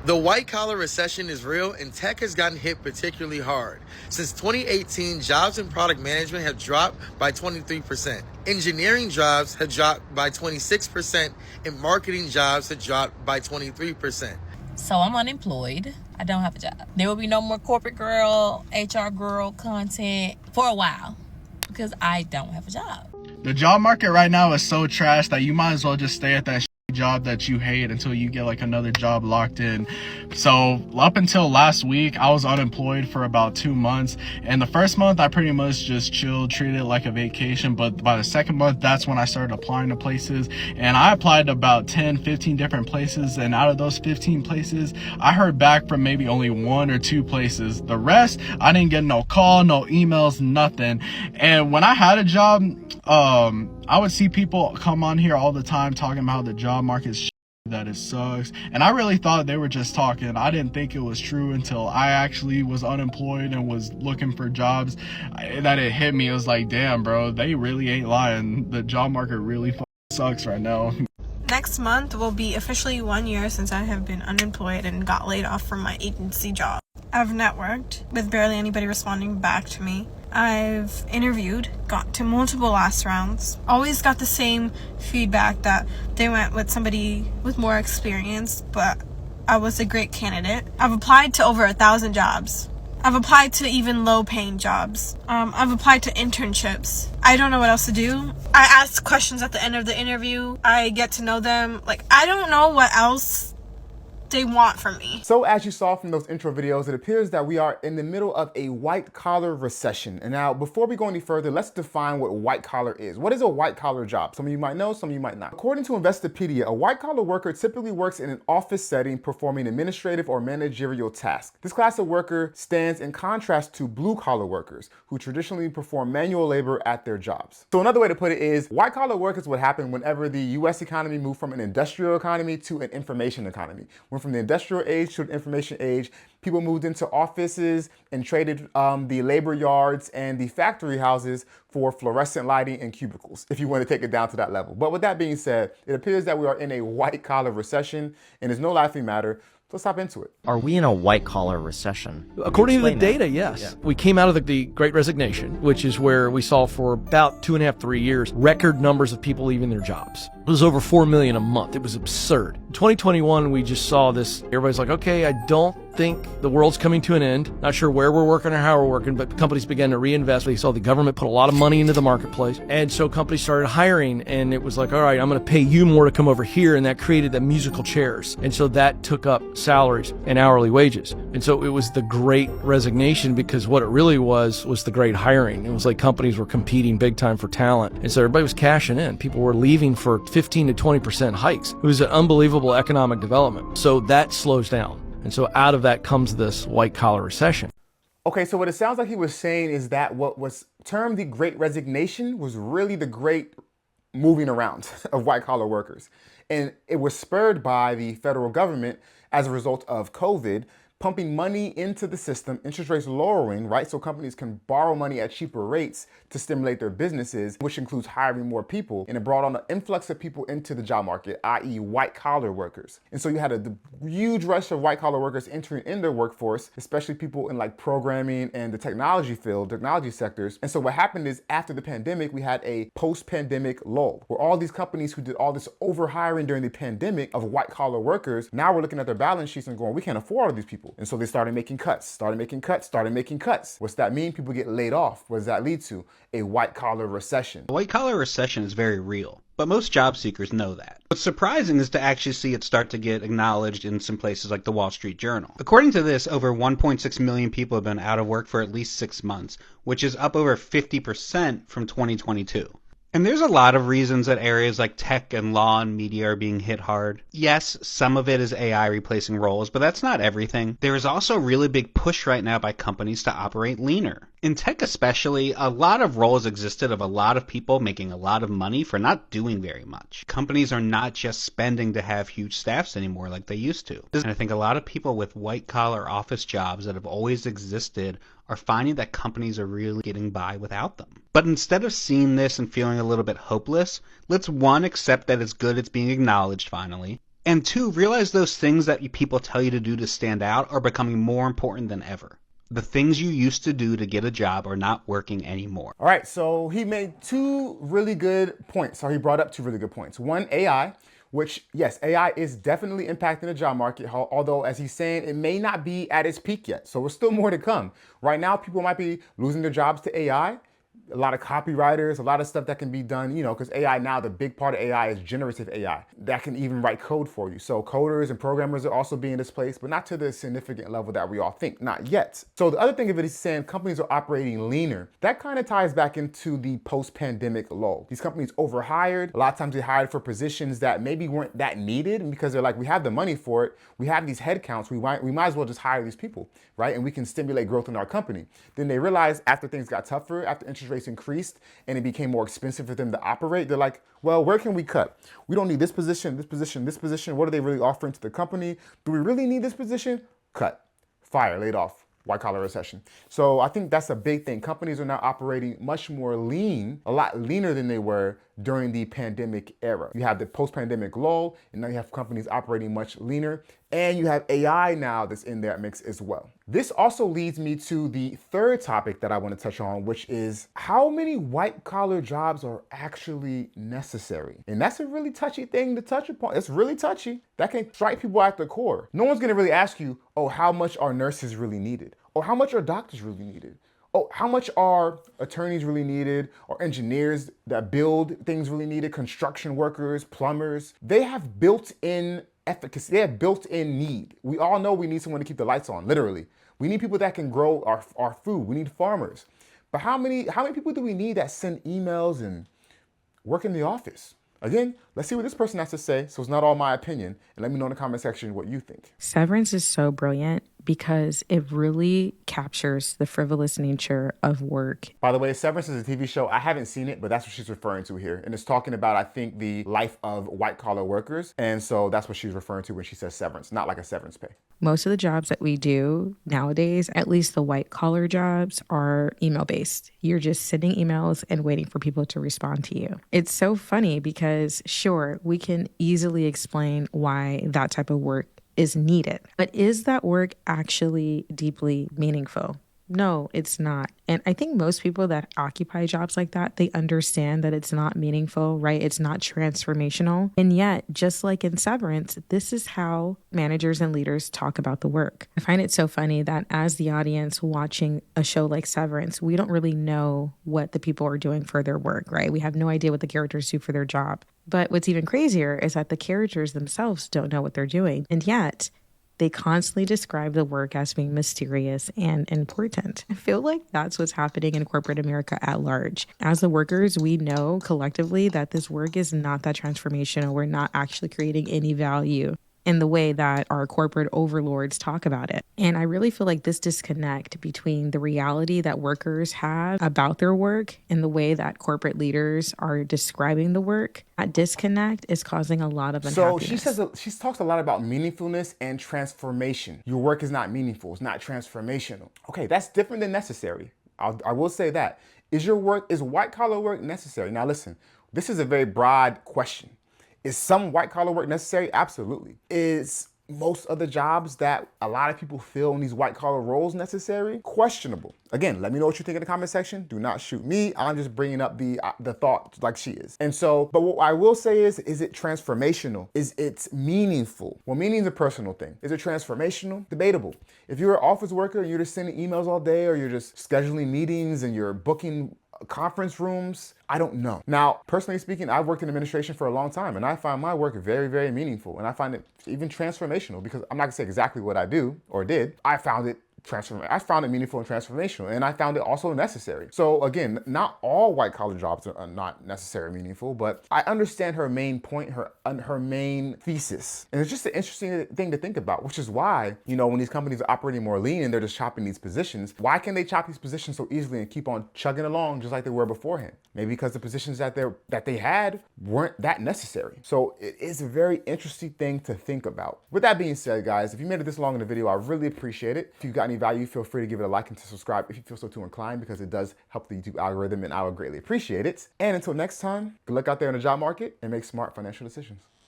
The white-collar recession is real, and tech has gotten hit particularly hard. Since 2018, jobs in product management have dropped by 23%. Engineering jobs have dropped by 26%, and marketing jobs have dropped by 23%. So I'm unemployed. I don't have a job. There will be no more corporate girl, HR girl content for a while because I don't have a job. The job market right now is so trash that you might as well just stay at that job that you hate until you get like another job locked in. So up until last week, I was unemployed for about 2 months, and the first month I pretty much just chilled, treated it like a vacation. But by the second month, that's when I started applying to places, and I applied to about 10-15 different places, and out of those 15 places I heard back from maybe only 1 or 2 places. The rest, I didn't get no call, no emails, nothing. And when I had a job, I would see people come on here all the time talking about how the job market's that it sucks, and I really thought they were just talking. I didn't think it was true until I actually was unemployed and was looking for jobs, that it hit me. It was like, damn bro, they really ain't lying. The job market really sucks right now. Next month will be officially 1 year since I have been unemployed and got laid off from my agency job. I've networked with barely anybody responding back to me. I've interviewed, got to multiple last rounds, always got the same feedback that they went with somebody with more experience, but I was a great candidate. I've applied to over 1,000 jobs. I've applied to even low-paying jobs. I've applied to internships. I don't know what else to do. I ask questions at the end of the interview. I get to know them. Like, I don't know what else they want from me. So as you saw from those intro videos, it appears that we are in the middle of a white-collar recession. And now, before we go any further, let's define what white-collar is. What is a white-collar job? Some of you might know, some of you might not. According to Investopedia, a white-collar worker typically works in an office setting performing administrative or managerial tasks. This class of worker stands in contrast to blue-collar workers, who traditionally perform manual labor at their jobs. So another way to put it is, white-collar work is what happened whenever the US economy moved from an industrial economy to an information economy. From the industrial age to the information age, people moved into offices and traded the labor yards and the factory houses for fluorescent lighting and cubicles, if you want to take it down to that level. But with that being said, it appears that we are in a white-collar recession, and there's no laughing matter. Let's hop into it. Are we in a white-collar recession? According to the data, yes. Yeah. We came out of the Great Resignation, which is where we saw for about 2.5, 3 years, record numbers of people leaving their jobs. It was over 4 million a month. It was absurd. In 2021, we just saw this. Everybody's like, okay, I don't think the world's coming to an end. Not sure where we're working or how we're working, but companies began to reinvest. They saw the government put a lot of money into the marketplace. And so companies started hiring, and it was like, all right, I'm going to pay you more to come over here. And that created the musical chairs. And so that took up salaries and hourly wages. And so it was the Great Resignation, because what it really was the great hiring. It was like companies were competing big time for talent. And so everybody was cashing in. People were leaving for 15 to 20% hikes. It was an unbelievable economic development. So that slows down. And so out of that comes this white-collar recession. Okay, so what it sounds like he was saying is that what was termed the Great Resignation was really the great moving around of white-collar workers. And it was spurred by the federal government as a result of COVID, pumping money into the system, interest rates lowering, right? So companies can borrow money at cheaper rates to stimulate their businesses, which includes hiring more people. And it brought on an influx of people into the job market, i.e. white-collar workers. And so you had a huge rush of white-collar workers entering in their workforce, especially people in like programming and the technology field, technology sectors. And so what happened is after the pandemic, we had a post-pandemic lull, where all these companies who did all this over-hiring during the pandemic of white-collar workers, now we're looking at their balance sheets and going, we can't afford all these people. And so they started making cuts. What's that mean? People get laid off. What does that lead to? A white-collar recession. A white-collar recession is very real, but most job seekers know that. What's surprising is to actually see it start to get acknowledged in some places like the Wall Street Journal. According to this, over 1.6 million people have been out of work for at least 6 months, which is up over 50% from 2022. And there's a lot of reasons that areas like tech and law and media are being hit hard. Yes, some of it is AI replacing roles, but that's not everything. There is also a really big push right now by companies to operate leaner. In tech especially, a lot of roles existed of a lot of people making a lot of money for not doing very much. Companies are not just spending to have huge staffs anymore like they used to. And I think a lot of people with white-collar office jobs that have always existed are finding that companies are really getting by without them. But instead of seeing this and feeling a little bit hopeless, let's one, accept that it's good it's being acknowledged finally, And two, realize those things that people tell you to do to stand out are becoming more important than ever. The things you used to do to get a job are not working anymore. All right, so he made two really good points. So he brought up two really good points. One, AI, which, yes, AI is definitely impacting the job market, although, as he's saying, it may not be at its peak yet. So there's still more to come. Right now, people might be losing their jobs to AI. A lot of copywriters, a lot of stuff that can be done, because AI now, the big part of AI is generative AI that can even write code for you. So coders and programmers are also being displaced, but not to the significant level that we all think, not yet. So the other thing of it is saying companies are operating leaner. That kind of ties back into the post-pandemic lull. These companies overhired. A lot of times they hired for positions that maybe weren't that needed because they're like, we have the money for it. We have these headcounts. We might as well just hire these people, right? And we can stimulate growth in our company. Then they realized after things got tougher, after interest rates increased and it became more expensive for them to operate, they're like, well, where can we cut? We don't need this position, this position, this position. What are they really offering to the company? Do we really need this position? Cut, fire, laid off, white collar recession. So I think that's a big thing. Companies are now operating much more lean, a lot leaner than they were during the pandemic era. You have the post-pandemic lull, and now you have companies operating much leaner, and you have AI now that's in that mix as well. This also leads me to the third topic that I want to touch on, which is how many white-collar jobs are actually necessary? And that's a really touchy thing to touch upon. It's really touchy. That can strike people at the core. No one's going to really ask you, oh, how much are nurses really needed? Or how much are doctors really needed? Oh, how much are attorneys really needed, or engineers that build things really needed, construction workers, plumbers? They have built-in efficacy, they have built-in need. We all know we need someone to keep the lights on, literally. We need people that can grow our food. We need farmers. But how many people do we need that send emails and work in the office? Again, let's see what this person has to say, so it's not all my opinion, and let me know in the comment section what you think. Severance is so brilliant because it really captures the frivolous nature of work. By the way, Severance is a TV show. I haven't seen it, but that's what she's referring to here. And it's talking about, I think, the life of white-collar workers. And so that's what she's referring to when she says severance, not like a severance pay. Most of the jobs that we do nowadays, at least the white-collar jobs, are email-based. You're just sending emails and waiting for people to respond to you. It's so funny because, sure, we can easily explain why that type of work is needed. But is that work actually deeply meaningful? No, it's not. And I think most people that occupy jobs like that, they understand that it's not meaningful, right? It's not transformational. And yet, just like in Severance, this is how managers and leaders talk about the work. I find it so funny that as the audience watching a show like Severance, we don't really know what the people are doing for their work, right? We have no idea what the characters do for their job. But what's even crazier is that the characters themselves don't know what they're doing. And yet, they constantly describe the work as being mysterious and important. I feel like that's what's happening in corporate America at large. As the workers, we know collectively that this work is not that transformational. We're not actually creating any value in the way that our corporate overlords talk about it. And I really feel like this disconnect between the reality that workers have about their work and the way that corporate leaders are describing the work, that disconnect is causing a lot of unhappiness. So she talks a lot about meaningfulness and transformation. Your work is not meaningful, it's not transformational. Okay, that's different than necessary. I will say that. Is white collar work necessary? Now listen, this is a very broad question. Is some white collar work necessary? Absolutely. Is most of the jobs that a lot of people fill in these white collar roles necessary? Questionable. Again, let me know what you think in the comment section. Do not shoot me. I'm just bringing up the thought like she is. And so, but what I will say is it transformational? Is it meaningful? Well, meaning is a personal thing. Is it transformational? Debatable. If you're an office worker and you're just sending emails all day, or you're just scheduling meetings and you're booking conference rooms, I don't know. Now, personally speaking, I've worked in administration for a long time, and I find my work very, very meaningful, and I find it even transformational, because I'm not gonna say exactly what I do or did. I found it meaningful and transformational, and I found it also necessary. So again, not all white collar jobs are not necessarily meaningful, but I understand her main point, her main thesis. And it's just an interesting thing to think about, which is why, when these companies are operating more lean and they're just chopping these positions, why can they chop these positions so easily and keep on chugging along just like they were beforehand? Maybe because the positions that they had weren't that necessary. So it is a very interesting thing to think about. With that being said, guys, if you made it this long in the video, I really appreciate it. If you got any value, feel free to give it a like and to subscribe if you feel so too inclined, because it does help the YouTube algorithm, and I would greatly appreciate it. And until next time, good luck out there in the job market and make smart financial decisions.